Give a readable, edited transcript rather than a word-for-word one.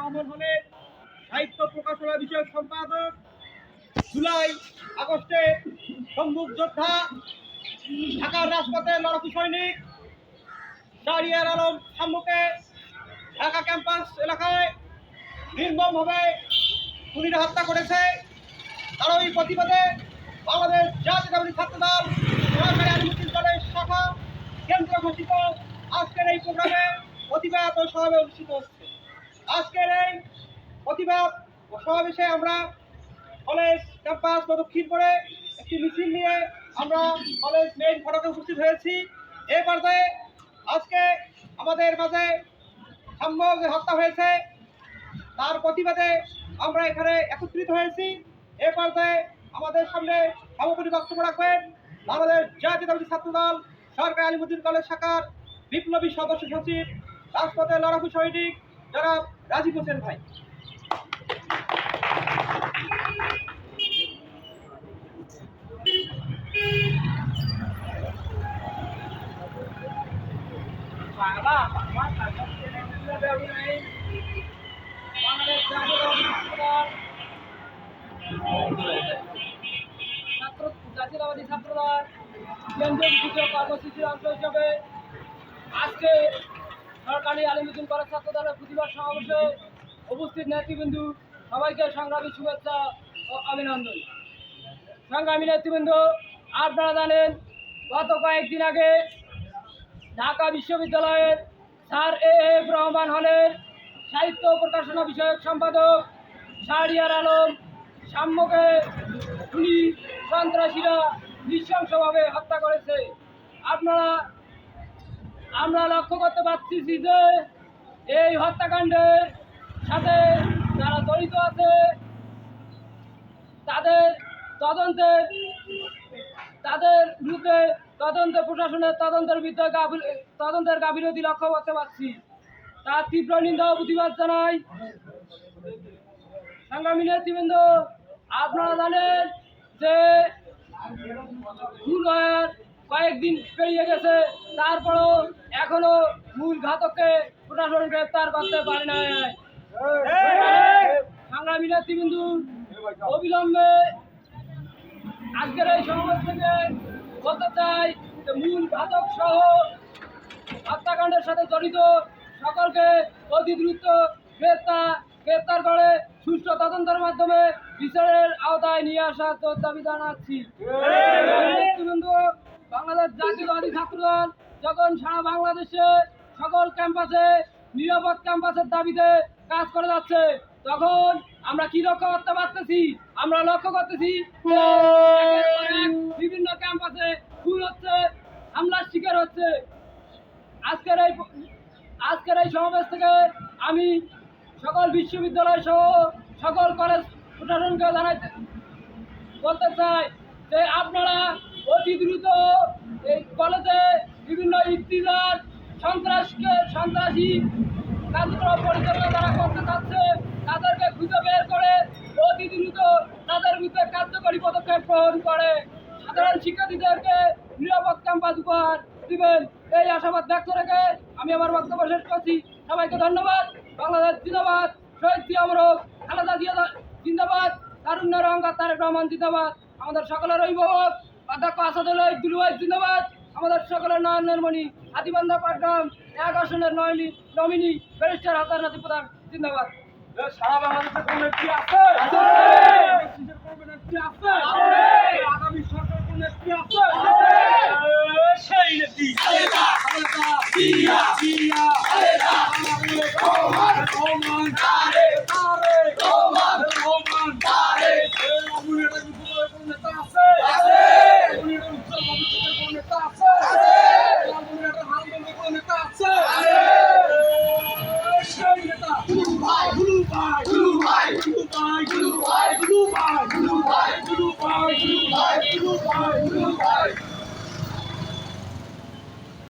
রহমান হলের সাহিত্য প্রকাশনা বিষয়ক সম্পাদক, জুলাই আগস্টে সম্মুখ যোদ্ধা, ঢাকার রাজপথে লড়াকু সৈনিক শাহরিয়ার আলম শাম্মুকে ঢাকা ক্যাম্পাস এলাকায় নির্মমভাবে খুনিরা হত্যা করেছে। তার ওই প্রতিবাদে বাংলাদেশ জাতীয়তাবাদী ছাত্রদল সরকারি আলিমুদ্দিন দলের শাখা কেন্দ্র ঘোষিত আজকের এই প্রোগ্রামে প্রতিবাদ ও সমাবেশ অনুষ্ঠিত হচ্ছে। আজকের এই প্রতিবাদ ও সমাবেশে আমরা কলেজ ক্যাম্পাস প্রদক্ষিণ করে একটি মিছিল নিয়ে আমরা কলেজ মেইন ফটকে উপস্থিত হয়েছি। এই পর্যায়ে আজকে আমাদের মাঝে সাম্য যে হত্যা হয়েছে তার প্রতিবাদে আমরা এখানে একত্রিত হয়েছি। এ পর্যায়ে আমাদের সামনে সভাপতি বক্তব্য রাখবেন বাংলাদেশ জাতীয়তাবাদী ছাত্রদল সরকারি আলিমুদ্দিন কলেজ শাখার বিপ্লবী সদস্য সচিব, রাজপথে লড়াকু সৈনিক জনাব রাজীব হোসেন ভাই। জাতীয়তাবাদী ছাত্রদল কেন্দ্রীয় বিষয় কর্মসূচির অংশ হিসাবে আজকে সরকারি আলিমুদ্দিন কলেজ ছাত্রদলের প্রতিবাদ সমাবেশে উপস্থিত নেতৃবৃন্দ সবাইকে সংগ্রামী শুভেচ্ছা ও অভিনন্দন। সংগ্রামী নেতৃবৃন্দ, আপনারা জানেন গত কয়েকদিন আগে ঢাকা বিশ্ববিদ্যালয়ের স্যার এএফ রহমান হলের সাহিত্য প্রকাশনা বিষয়ক সম্পাদক শাহরিয়ার আলম শাম্মুকে খুনি সন্ত্রাসীরা নৃশংসভাবে হত্যা করেছে। আমরা লক্ষ্য করতে পারছি যে এই হত্যাকাণ্ডের সাথে যারা জড়িত আছে তাদের বিরুদ্ধে প্রশাসনের তদন্তের গাফিলতি লক্ষ্য করতে পারছি। তার তীব্র নিন্দা ও প্রতিবাদ জানাই। সংগ্রামী নেতৃবৃন্দ, আপনারা জানেন যে কয়েকদিন পেরিয়ে গেছে, তারপরও এখনো মূল ঘাতককে প্রশাসন গ্রেপ্তার করতে পারে নাই। সংগ্রামী নেতৃবৃন্দ, অবিলম্বে আজকের এই সমাবেশ থেকে বলতে চাই যে মূল ঘাতক সহ হত্যাকাণ্ডের সাথে জড়িত সকলকে অতি দ্রুত গ্রেপ্তার করে সুষ্ঠু তদন্তের মাধ্যমে বিচারের আওতায় নিয়ে আসার দাবি জানাচ্ছি। বাংলাদেশ জাতীয়তাবাদী ছাত্রদল যখন সারা বাংলাদেশে সকল ক্যাম্পাসে নিরাপদ ক্যাম্পাসের দাবিতে কাজ করে যাচ্ছে, তখন আমরা কি লক্ষ্য করতে পারতেছি? আমরা লক্ষ্য করতেছি বিভিন্ন ক্যাম্পাসে খুন হচ্ছে, হামলার শিকার হচ্ছে। আজকের এই সমাবেশ থেকে আমি সকল বিশ্ববিদ্যালয় সহ সকল কলেজ প্রশাসনকে বলতে চাই যে আপনারা অতি দ্রুত এই কলেজে বিভিন্ন ইফতিজার সন্ত্রাসী কার্যক্রম পরিচালনা যারা করতে চাচ্ছে তাদেরকে খুঁজে বের করে অতি দ্রুত তাদের বিরুদ্ধে কার্যকরী পদক্ষেপ গ্রহণ করে সাধারণ শিক্ষার্থীদেরকে নিরাপদ ক্যাম্পাস উপহার দিবেন, এই আশাবাদ ব্যক্ত রেখে আমি আমার বক্তব্য শেষ করছি। সবাইকে ধন্যবাদ। বাংলাদেশ জিন্দাবাদ, শহীদ জিয়া অমর, খালেদা জিয়া জিন্দাবাদ, তারুণ্যের অহংকার তারেক রহমান জিন্দাবাদ, আমাদের সকলের অভিভাবক অধ্যক্ষ আসাদুল্লাহ দুলুভাই জিন্দাবাদ, আমাদের সকলের নয়নমণি হাতিবান্ধা পাটগ্রাম 1 আসনের নমিনি ব্যারিস্টার হাসান নাজিব প্রধান জিন্দাবাদ। সারা বাংলাদেশের কোন নেত্রী আছে? আগামী সরকার কোন নেত্রী আছে? সেই নেত্রী Blue